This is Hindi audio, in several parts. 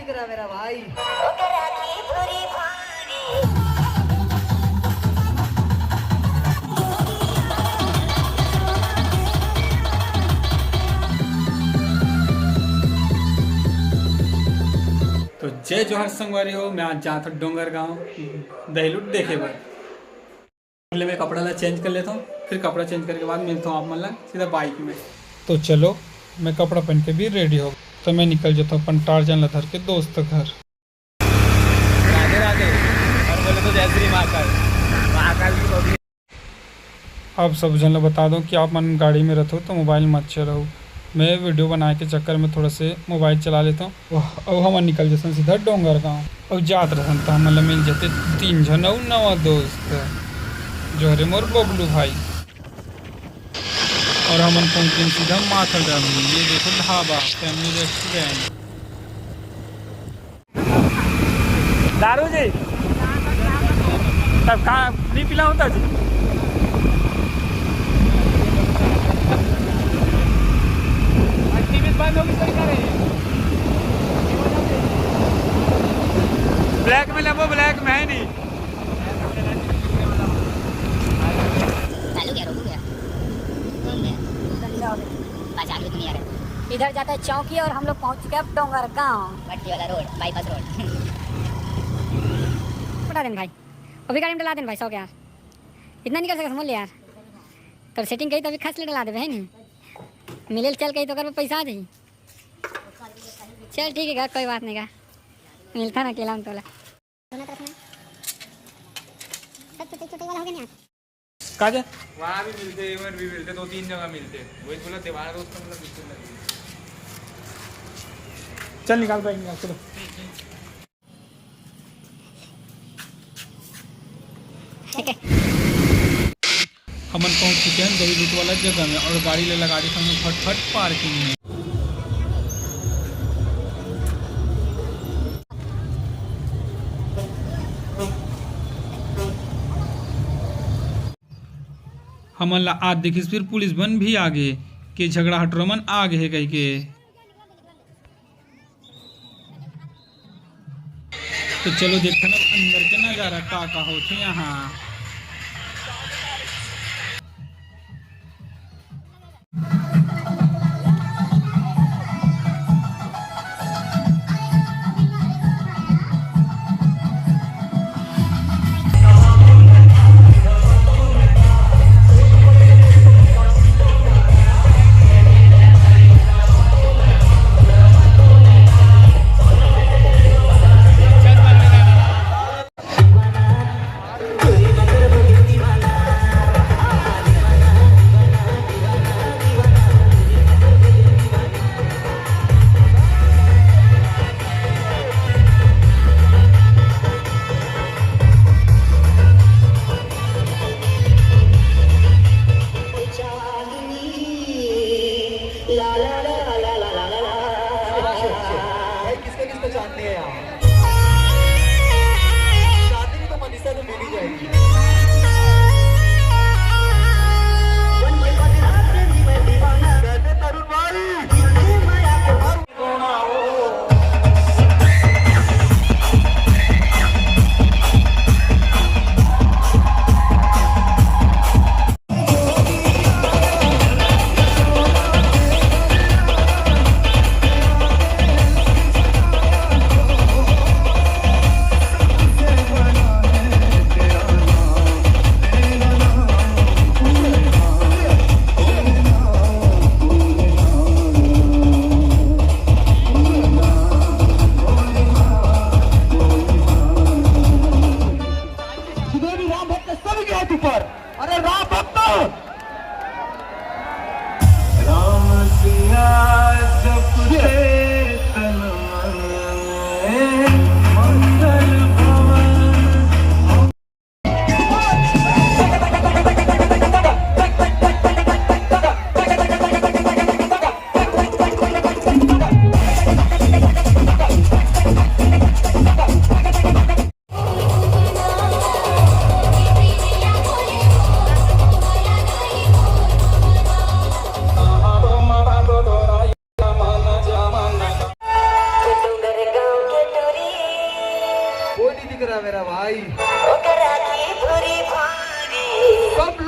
जिगरा मेरा भाई। तो जय जोहर संगवारी हो। मैं आज जाता डोंगर गांव दहलुट देखे बर। पहले मैं कपड़ा ला चेंज कर लेता हूँ, फिर कपड़ा चेंज करने के बाद मिलता हूँ आप मन ला सीधा बाइक में। तो चलो मैं कपड़ा पहन के भी रेडी हो तो मैं निकल जाता हूँ अपन टारजन लथर के दोस्त घर। राधे राधे। और बोले तो जय श्री महाकाल। महाकाल की बॉडी। आप सब जन बता दूं कि आप मन गाड़ी में रहो तो मोबाइल मत चलाओ। मैं वीडियो बनाए के चक्कर में थोड़ा से मोबाइल चला लेता हूँ और हम निकल जाते हैं सीधा डोंगर गाँव और जात रहन तो हम मिल जाते 3 जन और नवा दोस्त जो हरे मोर बबलू भाई। और हम पहुँचे सीधा माथा डाल। ये देखो ढाबा फैमिली रेस्टोरेंट। दारू जी तब खा नहीं पिला होता जी। बंद होगी सर करे। ब्लैक में लेबो, ब्लैक में है नहीं। चालू क्या रोक गया? चालू तो नहीं आ रहा। इधर जाता है चौकी और हम लोग पहुंच चुके हैं डोंगर गांव। भट्टी वाला रोड, बाईपास रोड। बता दें भाई, अभी गाड़ी में डला दें भाई 100 के यार। इतना निकल सके समझ ले यार। तो सेटिंग कही तो अभी खास ले डला दे है नहीं। मिले चल कही तो कर पैसा आ जाए। चल ठीक है, कोई बात नहीं का मिलता ना अकेला तोला। काजे वहाँ भी मिलते, इवन भी मिलते, 2-3 जगह मिलते। वही बोला देवाना रोज का मतलब बिल्कुल नहीं। चल निकाल बाइक निकाल चलो। हमन पहुंच चुके हैं दही रूट वाला जगह में और गाड़ी ले लगा दी हमने फटफट पार्किंग में। हमन ला आज देखिस फिर पुलिस बन भी आगे के झगड़ा हटरो मन आगे है कही के। तो चलो देखते ना अंदर के नजारा का होते यहाँ।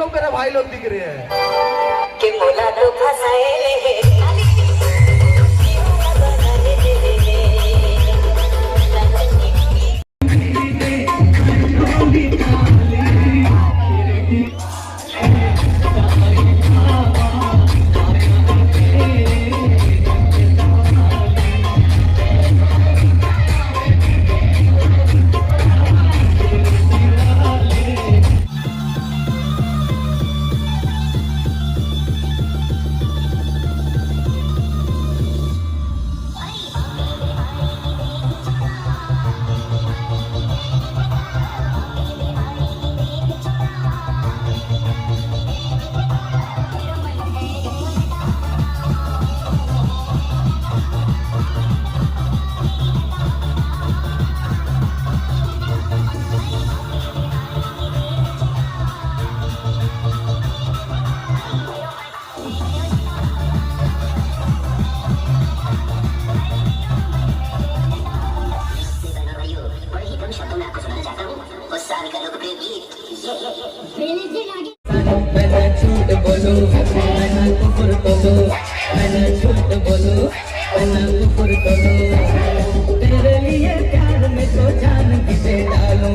लोग मेरे भाई लोग दिख रहे हैं के मोला तो फसाए रे तेरे लिए प्यार में तो जान भी दे डालूं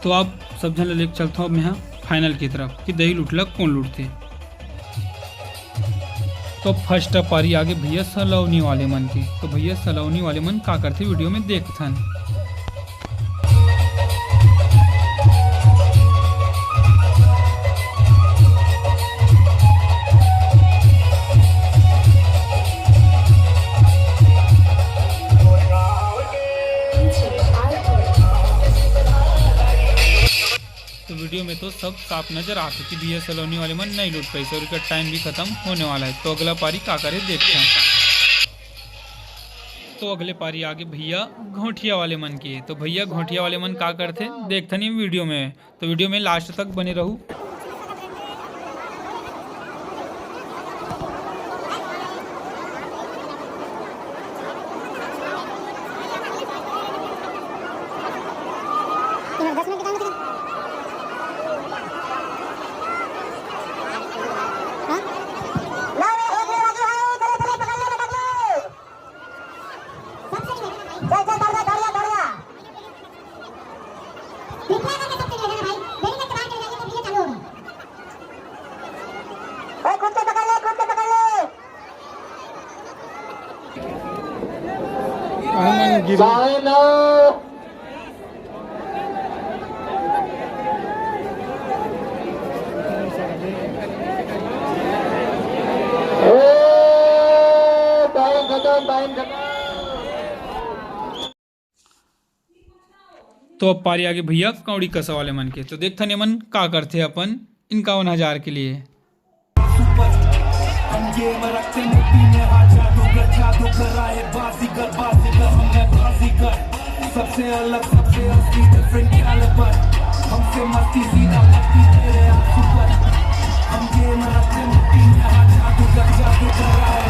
तो आप सब जन लेके चलता हूँ अब यहाँ फाइनल की तरफ कि दही लुटला कौन लूटते। तो फर्स्ट पारी आगे भैया सलौनी वाले मन की। तो भैया सलौनी वाले मन का करते वीडियो में देखथन। तो वीडियो में तो सब साफ नजर आते कि भैया सलोनी वाले मन नहीं लूट पाई और टाइम भी खत्म होने वाला है। तो अगला पारी का करे देखते हैं। तो अगले पारी आगे भैया घोटिया वाले मन की है। तो भैया घोटिया वाले मन का करते देखते नहीं वीडियो में। तो वीडियो में लास्ट तक बने रहूँ। अमन गिरी। तो अब पारी आगे भैया कौड़ी कसा वाले मन के। तो देखता नहीं मन का करते अपन 51,000 के लिए। सबसे अलग सबसे असली डिफरेंट कैलिबर हमसे मस्ती सीधा पत्ती तेरे आंसू पर हम गेम रखते मिट्टी में हाथ जादू कर रहा है।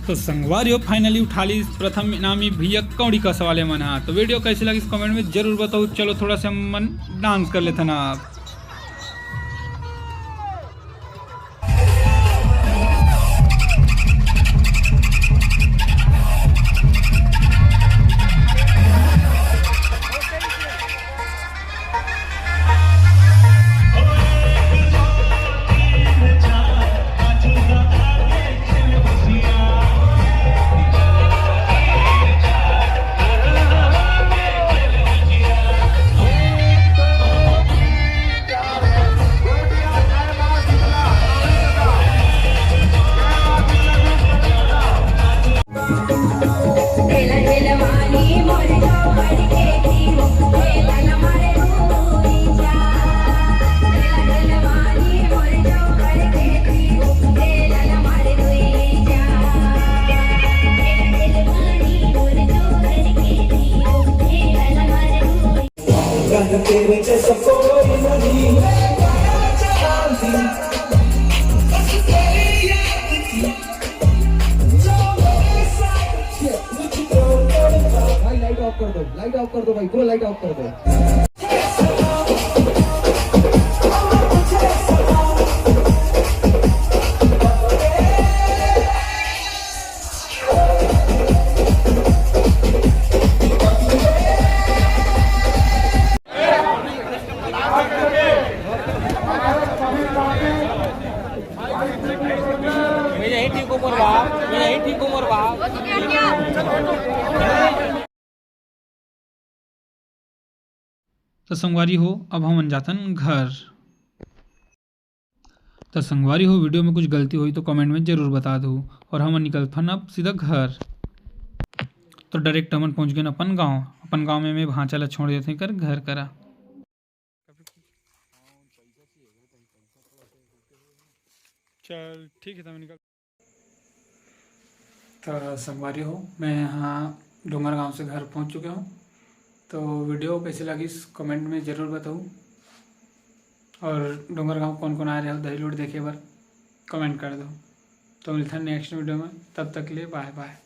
तो संगवारी हो फाइनली उठा ली प्रथम इनामी भैया कौड़ी का सवाल है मन। हाँ तो वीडियो कैसी लगी इस कमेंट में जरूर बताओ। चलो थोड़ा सा मन डांस कर लेते ना आप। तेरे जैसा कोई नहीं भाई लाइट ऑफ कर दो भाई पूरा लाइट ऑफ कर दो। तो संगवारी हो अब हम जातन घर। तो संगवारी हो वीडियो में कुछ गलती हुई तो कमेंट में ज़रूर बता दो। और हम निकलतन अब सीधा घर। तो डायरेक्ट हम पहुंच गए अपन गांव में मैं भांचा ला छोड़ देते कर घर करा। चल ठीक है तो मैं निकल। तो संगवारी हो मैं यहाँ डोंगर गांव से घर पहुँच चुका हूँ। तो वीडियो कैसी लगी कमेंट में ज़रूर बताओ। और डोंगर गांव कौन कौन आ रहे हो दही लूट देखे बार कमेंट कर दो। तो मिलता है नेक्स्ट वीडियो में, तब तक के लिए बाय बाय।